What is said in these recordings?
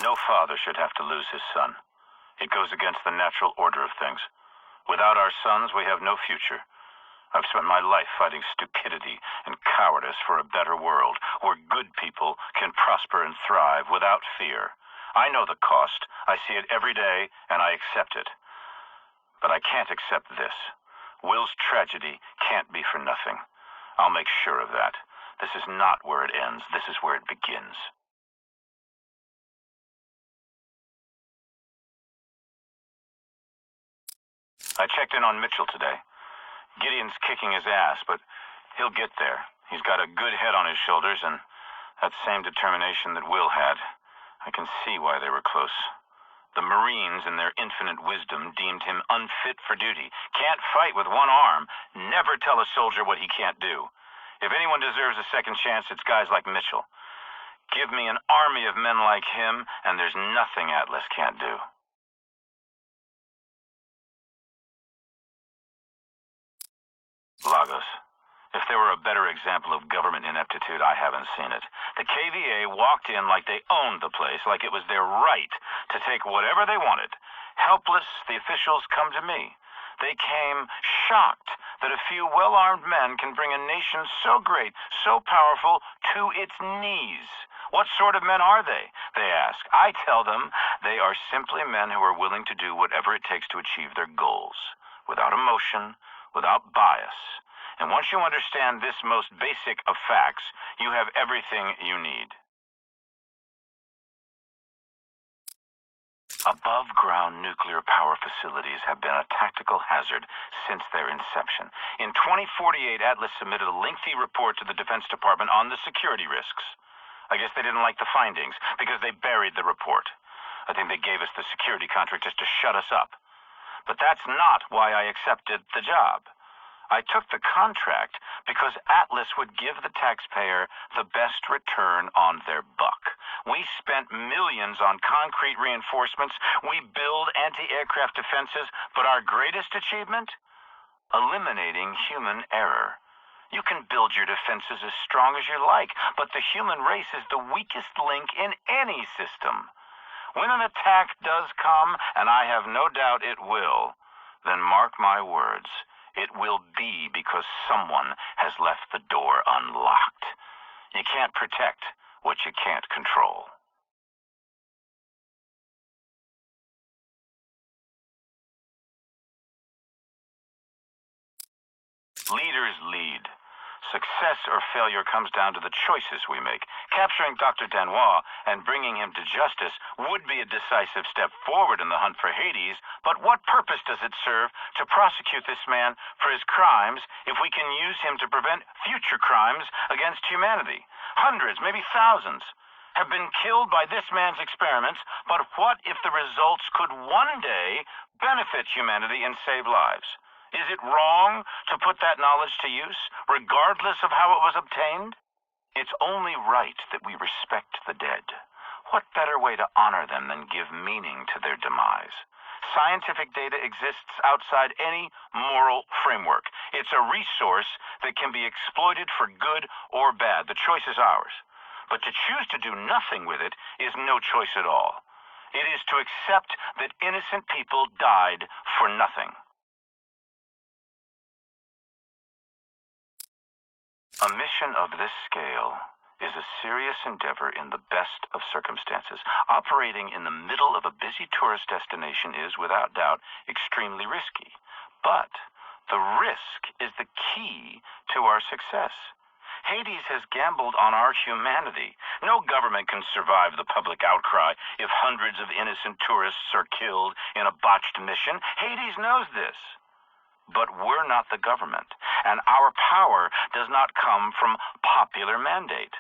No father should have to lose his son. It goes against the natural order of things. Without our sons, we have no future. I've spent my life fighting stupidity and cowardice for a better world, where good people can prosper and thrive without fear. I know the cost. I see it every day, and I accept it. But I can't accept this. Will's tragedy can't be for nothing. I'll make sure of that. This is not where it ends. This is where it begins. I checked in on Mitchell today. Gideon's kicking his ass, but he'll get there. He's got a good head on his shoulders, and that same determination that Will had. I can see why they were close. The Marines, in their infinite wisdom, deemed him unfit for duty. Can't fight with one arm. Never tell a soldier what he can't do. If anyone deserves a second chance, it's guys like Mitchell. Give me an army of men like him, and there's nothing Atlas can't do. Lagos. If there were a better example of government ineptitude, I haven't seen it. The KVA walked in like they owned the place, like it was their right to take whatever they wanted. Helpless, the officials come to me. They came shocked that a few well-armed men can bring a nation so great, so powerful, to its knees. What sort of men are they? They ask. I tell them they are simply men who are willing to do whatever it takes to achieve their goals, without emotion, without bias. And once you understand this most basic of facts, you have everything you need. Above-ground nuclear power facilities have been a tactical hazard since their inception. In 2048, Atlas submitted a lengthy report to the Defense Department on the security risks. I guess they didn't like the findings because they buried the report. I think they gave us the security contract just to shut us up. But that's not why I accepted the job. I took the contract because Atlas would give the taxpayer the best return on their buck. We spent millions on concrete reinforcements. We build anti-aircraft defenses, but our greatest achievement? Eliminating human error. You can build your defenses as strong as you like, but the human race is the weakest link in any system. When an attack does come, and I have no doubt it will, then mark my words, it will be because someone has left the door unlocked. You can't protect what you can't control. Leaders lead. Success or failure comes down to the choices we make. Capturing Dr. Danois and bringing him to justice would be a decisive step forward in the hunt for Hades, but what purpose does it serve to prosecute this man for his crimes if we can use him to prevent future crimes against humanity? Hundreds, maybe thousands, have been killed by this man's experiments, but what if the results could one day benefit humanity and save lives? Is it wrong to put that knowledge to use, regardless of how it was obtained? It's only right that we respect the dead. What better way to honor them than give meaning to their demise? Scientific data exists outside any moral framework. It's a resource that can be exploited for good or bad. The choice is ours. But to choose to do nothing with it is no choice at all. It is to accept that innocent people died for nothing. A mission of this scale is a serious endeavor in the best of circumstances. Operating in the middle of a busy tourist destination is, without doubt, extremely risky. But the risk is the key to our success. Hades has gambled on our humanity. No government can survive the public outcry if hundreds of innocent tourists are killed in a botched mission. Hades knows this. But we're not the government, and our power does not come from popular mandate.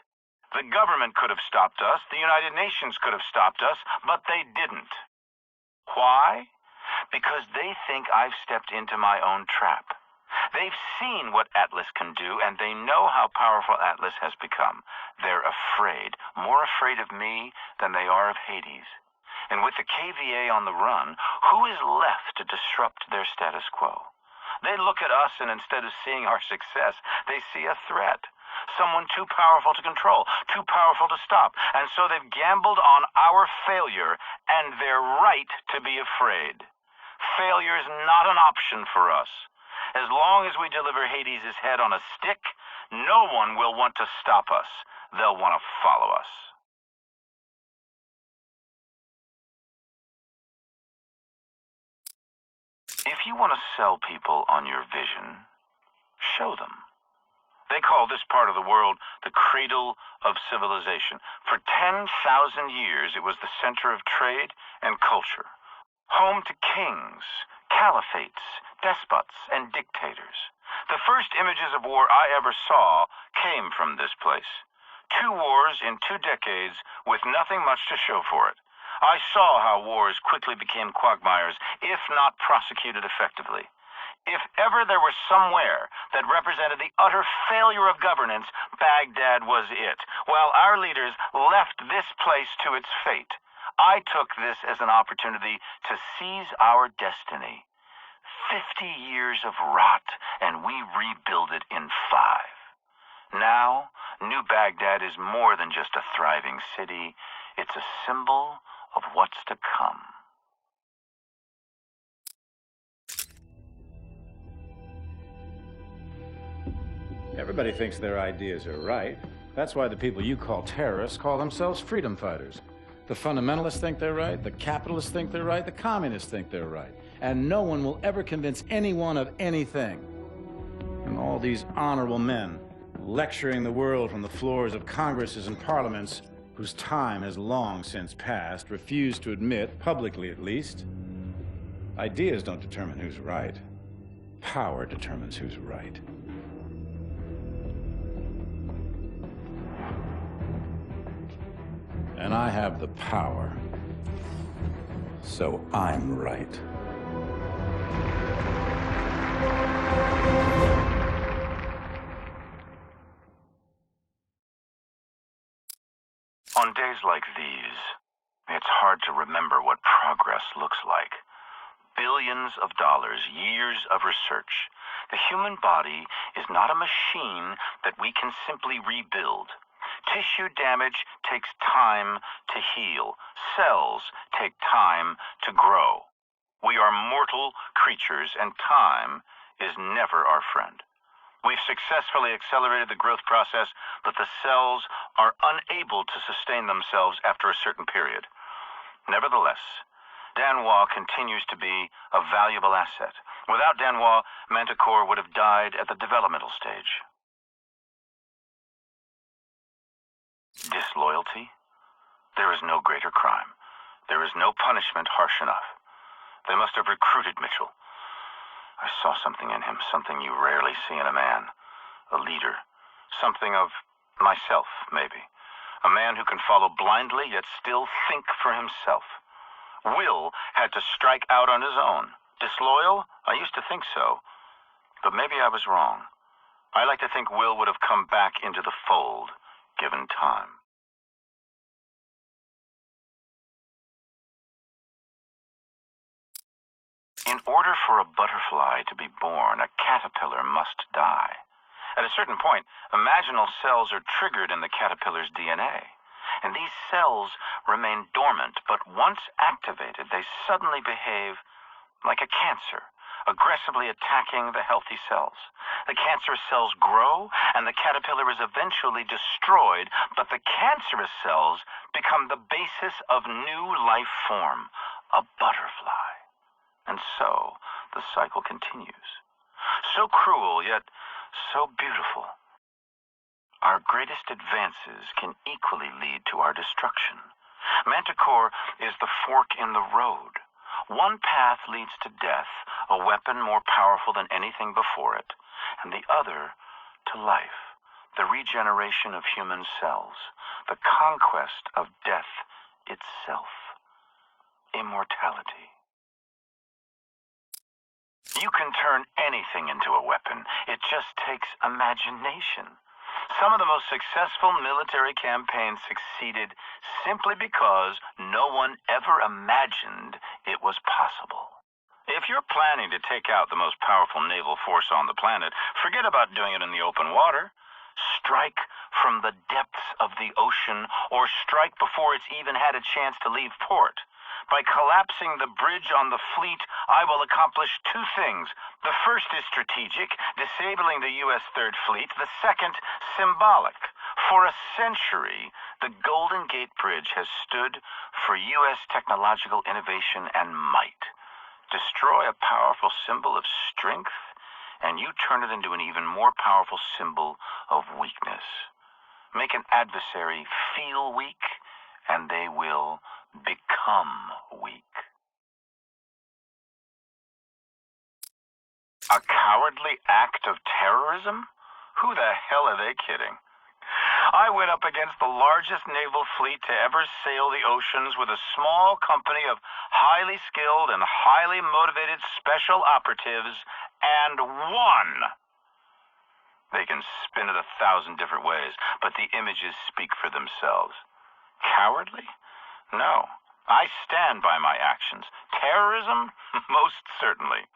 The government could have stopped us, the United Nations could have stopped us, but they didn't. Why? Because they think I've stepped into my own trap. They've seen what Atlas can do, and they know how powerful Atlas has become. They're afraid, more afraid of me than they are of Hades. And with the KVA on the run, who is left to disrupt their status quo? They look at us, and instead of seeing our success, they see a threat. Someone too powerful to control, too powerful to stop. And so they've gambled on our failure, and they're right to be afraid. Failure is not an option for us. As long as we deliver Hades' head on a stick, no one will want to stop us. They'll want to follow us. If you want to sell people on your vision, show them. They call this part of the world the cradle of civilization. For 10,000 years, it was the center of trade and culture, home to kings, caliphates, despots, and dictators. The first images of war I ever saw came from this place. 2 wars in 2 decades with nothing much to show for it. I saw how wars quickly became quagmires, if not prosecuted effectively. If ever there was somewhere that represented the utter failure of governance, Baghdad was it. While our leaders left this place to its fate, I took this as an opportunity to seize our destiny. 50 years of rot, and we rebuild it in 5. Now, New Baghdad is more than just a thriving city. It's a symbol of what's to come. Everybody thinks their ideas are right. That's why the people you call terrorists call themselves freedom fighters. The fundamentalists think they're right, the capitalists think they're right, the communists think they're right. And no one will ever convince anyone of anything. And all these honorable men lecturing the world from the floors of congresses and parliaments whose time has long since passed refuse to admit, publicly at least, ideas don't determine who's right. Power determines who's right. And I have the power, so I'm right. On days like these, it's hard to remember what progress looks like. Billions of dollars, years of research. The human body is not a machine that we can simply rebuild. Tissue damage takes time to heal. Cells take time to grow. We are mortal creatures, and time is never our friend. We've successfully accelerated the growth process, but the cells are unable to sustain themselves after a certain period. Nevertheless, Danois continues to be a valuable asset. Without Danois, Manticore would have died at the developmental stage. Disloyalty? There is no greater crime. There is no punishment harsh enough. They must have recruited Mitchell. I saw something in him, something you rarely see in a man. A leader. Something of myself, maybe. A man who can follow blindly, yet still think for himself. Will had to strike out on his own. Disloyal? I used to think so. But maybe I was wrong. I like to think Will would have come back into the fold, given time. In order for a butterfly to be born, a caterpillar must die. At a certain point, imaginal cells are triggered in the caterpillar's DNA. And these cells remain dormant, but once activated, they suddenly behave like a cancer, aggressively attacking the healthy cells. The cancerous cells grow, and the caterpillar is eventually destroyed, but the cancerous cells become the basis of new life form, a butterfly. And so, the cycle continues. So cruel, yet so beautiful. Our greatest advances can equally lead to our destruction. Manticore is the fork in the road. One path leads to death, a weapon more powerful than anything before it, and the other to life, the regeneration of human cells, the conquest of death itself, immortality. You can turn anything into a weapon. It just takes imagination. Some of the most successful military campaigns succeeded simply because no one ever imagined it was possible. If you're planning to take out the most powerful naval force on the planet, forget about doing it in the open water. strike from the depths of the ocean, or strike before it's even had a chance to leave port. By collapsing the bridge on the fleet, I will accomplish two things. The first is strategic, disabling the U.S. Third Fleet. The second, symbolic. For a century, the Golden Gate Bridge has stood for U.S. technological innovation and might. Destroy a powerful symbol of strength, and you turn it into an even more powerful symbol of weakness. Make an adversary feel weak, and they will become weak. A cowardly act of terrorism? Who the hell are they kidding? I went up against the largest naval fleet to ever sail the oceans with a small company of highly skilled and highly motivated special operatives, and won! They can spin it 1,000 different ways, but the images speak for themselves. Cowardly? No. I stand by my actions. Terrorism? Most certainly.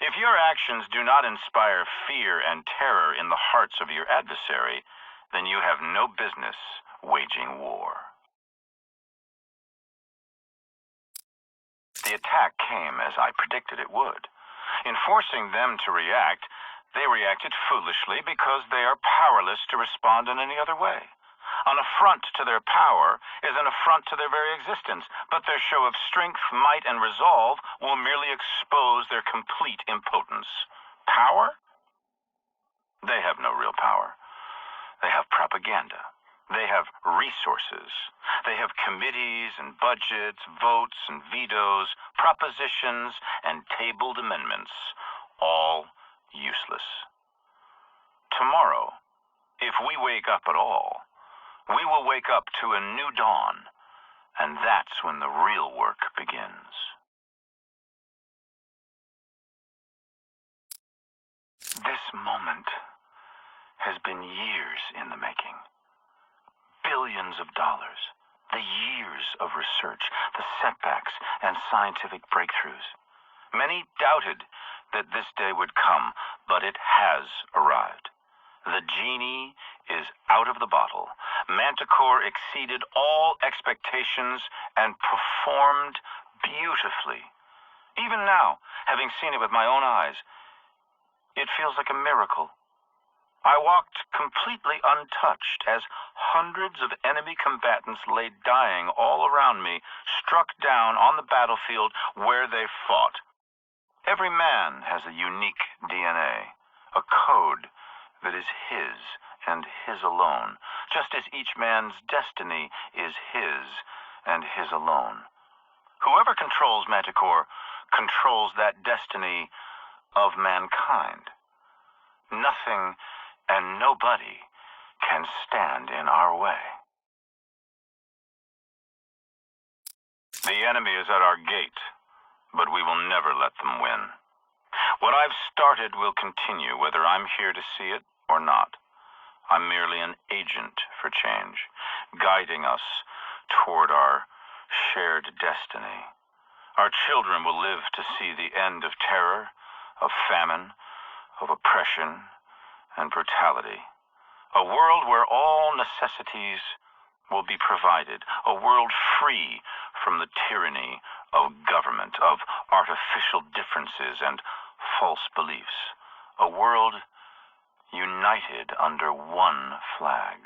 If your actions do not inspire fear and terror in the hearts of your adversary, then you have no business waging war. The attack came as I predicted it would. In forcing them to react, they reacted foolishly because they are powerless to respond in any other way. An affront to their power is an affront to their very existence, but their show of strength, might, and resolve will merely expose their complete impotence. Power? They have no real power. They have propaganda. They have resources. They have committees and budgets, votes and vetoes, propositions and tabled amendments, all useless. Tomorrow, if we wake up at all, we will wake up to a new dawn, and that's when the real work begins. This moment has been years in the making. Billions of dollars, the years of research, the setbacks and scientific breakthroughs. Many doubted that this day would come, but it has arrived. The genie is out of the bottle. Manticore exceeded all expectations and performed beautifully. Even now, having seen it with my own eyes, it feels like a miracle. I walked completely untouched as hundreds of enemy combatants lay dying all around me, struck down on the battlefield where they fought. Every man has a unique DNA, a code that is his and his alone, just as each man's destiny is his and his alone. Whoever controls Manticore controls that destiny of mankind. Nothing and nobody can stand in our way. The enemy is at our gate, but we will never let them win. What I've started will continue, whether I'm here to see it or not. I'm merely an agent for change, guiding us toward our shared destiny. Our children will live to see the end of terror, of famine, of oppression, and brutality. A world where all necessities will be provided. A world free from the tyranny of government, of artificial differences and false beliefs. A world united under one flag.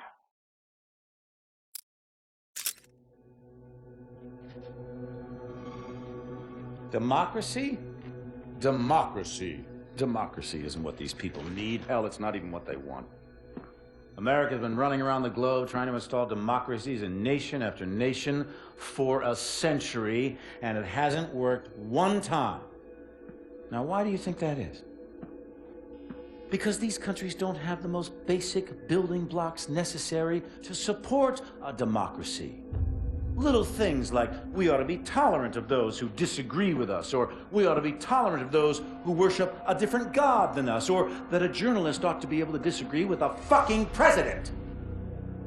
Democracy? Democracy. Democracy isn't what these people need. Hell, it's not even what they want. America's been running around the globe trying to install democracies in nation after nation for a century, and it hasn't worked one time. Now, why do you think that is? Because these countries don't have the most basic building blocks necessary to support a democracy. Little things like we ought to be tolerant of those who disagree with us, or we ought to be tolerant of those who worship a different god than us, or that a journalist ought to be able to disagree with a fucking president.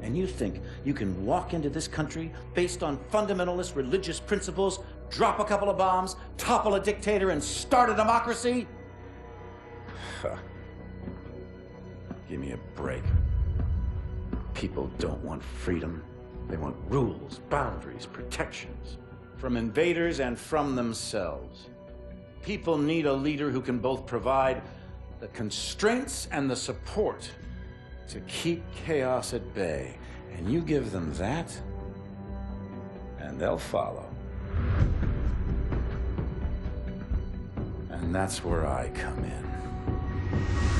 And you think you can walk into this country based on fundamentalist religious principles, drop a couple of bombs, topple a dictator, and start a democracy? Give me a break. People don't want freedom. They want rules, boundaries, protections. From invaders and from themselves. People need a leader who can both provide the constraints and the support to keep chaos at bay. And you give them that, and they'll follow. And that's where I come in.